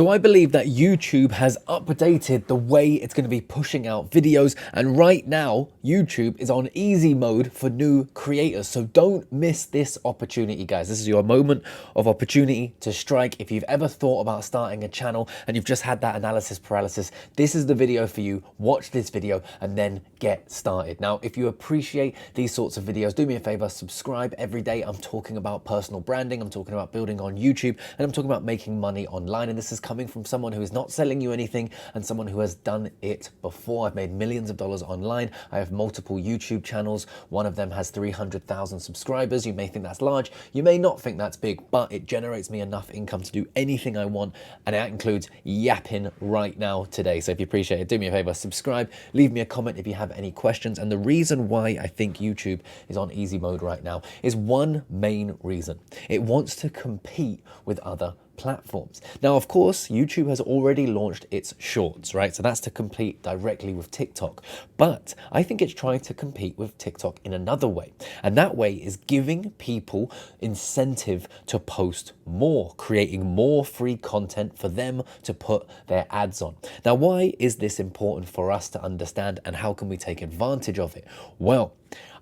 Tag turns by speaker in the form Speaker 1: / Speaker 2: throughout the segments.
Speaker 1: So I believe that YouTube has updated the way it's going to be pushing out videos, and right now YouTube is on easy mode for new creators. So don't miss this opportunity, guys. This is your moment of opportunity to strike. If you've ever thought about starting a channel and you've just had that analysis paralysis, this is the video for you. Watch this video and then get started. Now, if you appreciate these sorts of videos, do me a favor, subscribe. Every day I'm talking about personal branding, I'm talking about building on YouTube, and I'm talking about making money online. And this is coming from someone who is not selling you anything and someone who has done it before. I've made millions of dollars online. I have multiple YouTube channels. One of them has 300,000 subscribers. You may think that's large. You may not think that's big, but it generates me enough income to do anything I want. And that includes yapping right now today. So if you appreciate it, do me a favor, subscribe, leave me a comment if you have any questions. And the reason why I think YouTube is on easy mode right now is one main reason. It wants to compete with other platforms. Now, of course, YouTube has already launched its shorts, right? So that's to compete directly with TikTok. But I think it's trying to compete with TikTok in another way. And that way is giving people incentive to post more, creating more free content for them to put their ads on. Now, why is this important for us to understand, and how can we take advantage of it? Well,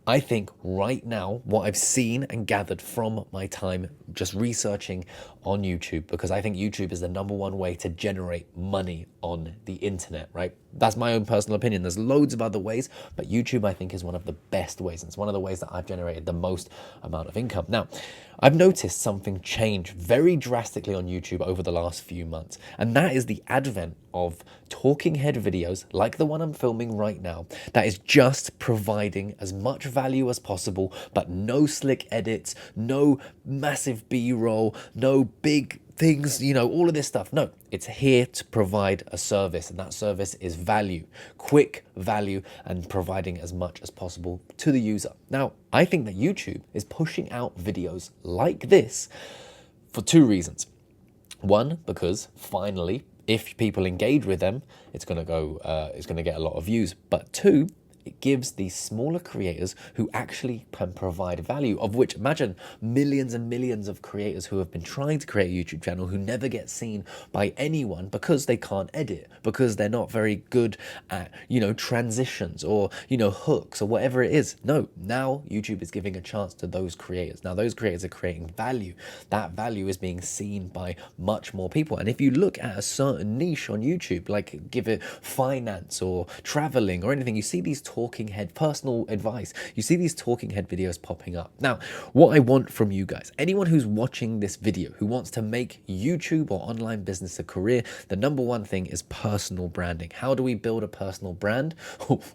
Speaker 1: I think right now, what I've seen and gathered from my time just researching on YouTube, because I think YouTube is the #1 way to generate money on the internet, right? That's my own personal opinion. There's loads of other ways, but YouTube, I think, is one of the best ways. And it's one of the ways that I've generated the most amount of income. Now, I've noticed something change very drastically on YouTube over the last few months, and that is the advent of talking head videos like the one I'm filming right now, that is just providing as much value as possible, but no slick edits, no massive B-roll, no big things, you know, all of this stuff. No, it's here to provide a service, and that service is value, quick value, and providing as much as possible to the user. Now, I think that YouTube is pushing out videos like this for two reasons. One, because finally, if people engage with them, it's going to get a lot of views. But two, it gives these smaller creators who actually can provide value, of which, imagine millions and millions of creators who have been trying to create a YouTube channel who never get seen by anyone because they can't edit, because they're not very good at, you know, transitions or, you know, hooks or whatever it is. No, now YouTube is giving a chance to those creators. Now those creators are creating value. That value is being seen by much more people. And if you look at a certain niche on YouTube, like give it finance or traveling or anything, you see these talking head personal advice, you see these talking head videos popping up. Now, what I want from you guys, anyone who's watching this video who wants to make YouTube or online business a career, the #1 thing is personal branding. How do we build a personal brand?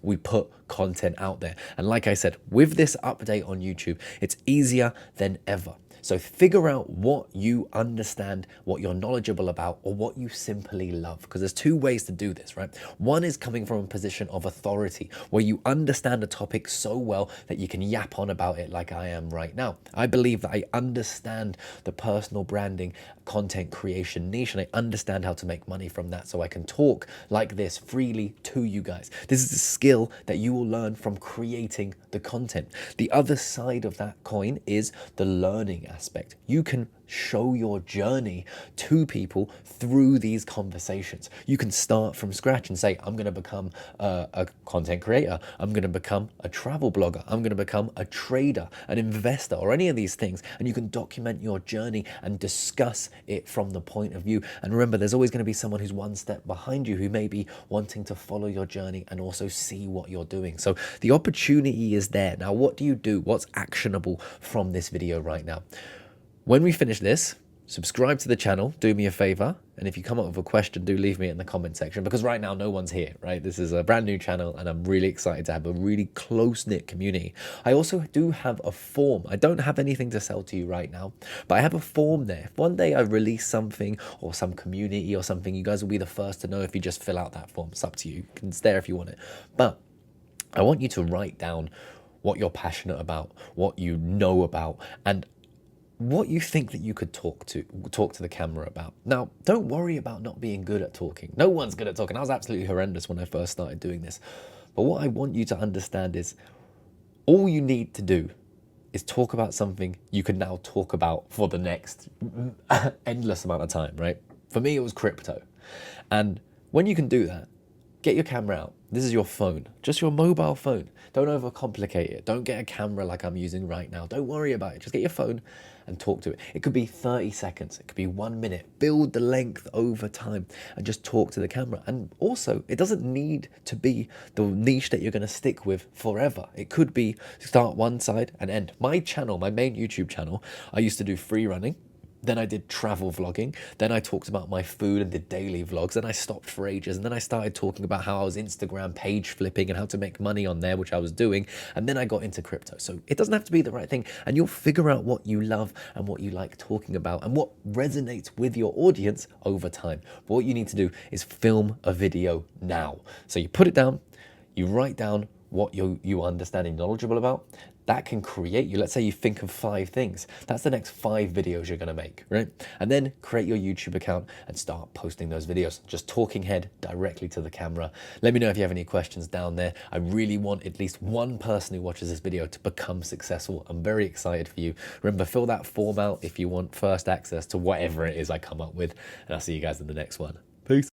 Speaker 1: We put content out there. And like I said, with this update on YouTube, it's easier than ever. So figure out what you understand, what you're knowledgeable about, or what you simply love. Because there's two ways to do this, right? One is coming from a position of authority, where you understand a topic so well that you can yap on about it like I am right now. I believe that I understand the personal branding, content creation niche, and I understand how to make money from that. So I can talk like this freely to you guys. This is a skill that you will learn from creating the content. The other side of that coin is the learning aspect. You can show your journey to people through these conversations. You can start from scratch and say, I'm going to become a content creator. I'm going to become a travel blogger. I'm going to become a trader, an investor, or any of these things. And you can document your journey and discuss it from the point of view. And remember, there's always going to be someone who's one step behind you who may be wanting to follow your journey and also see what you're doing. So the opportunity is there. Now, what do you do? What's actionable from this video right now? When we finish this, subscribe to the channel, do me a favor. And if you come up with a question, do leave me in the comment section, because right now no one's here, right? This is a brand new channel and I'm really excited to have a really close-knit community. I also do have a form. I don't have anything to sell to you right now, but I have a form there. If one day I release something or some community or something, you guys will be the first to know if you just fill out that form. It's up to you. It's there if you want it. But I want you to write down what you're passionate about, what you know about, and what you think that you could talk to the camera about. Now, don't worry about not being good at talking. No one's good at talking. I was absolutely horrendous when I first started doing this. But what I want you to understand is all you need to do is talk about something you can now talk about for the next endless amount of time, right? For me, it was crypto. And when you can do that, get your camera out. This is your phone, just your mobile phone. Don't overcomplicate it. Don't get a camera like I'm using right now. Don't worry about it. Just get your phone and talk to it. It could be 30 seconds. It could be 1 minute. Build the length over time and just talk to the camera. And also, it doesn't need to be the niche that you're going to stick with forever. It could be start one side and end. My channel, my main YouTube channel, I used to do free running. Then I did travel vlogging. Then I talked about my food and did daily vlogs. Then I stopped for ages. And then I started talking about how I was Instagram page flipping and how to make money on there, which I was doing. And then I got into crypto. So it doesn't have to be the right thing. And you'll figure out what you love and what you like talking about and what resonates with your audience over time. But what you need to do is film a video now. So you put it down, you write down what you understand and knowledgeable about. That can create you. Let's say you think of 5 things. That's the next 5 videos you're gonna make, right? And then create your YouTube account and start posting those videos. Just talking head directly to the camera. Let me know if you have any questions down there. I really want at least one person who watches this video to become successful. I'm very excited for you. Remember, fill that form out if you want first access to whatever it is I come up with. And I'll see you guys in the next one. Peace.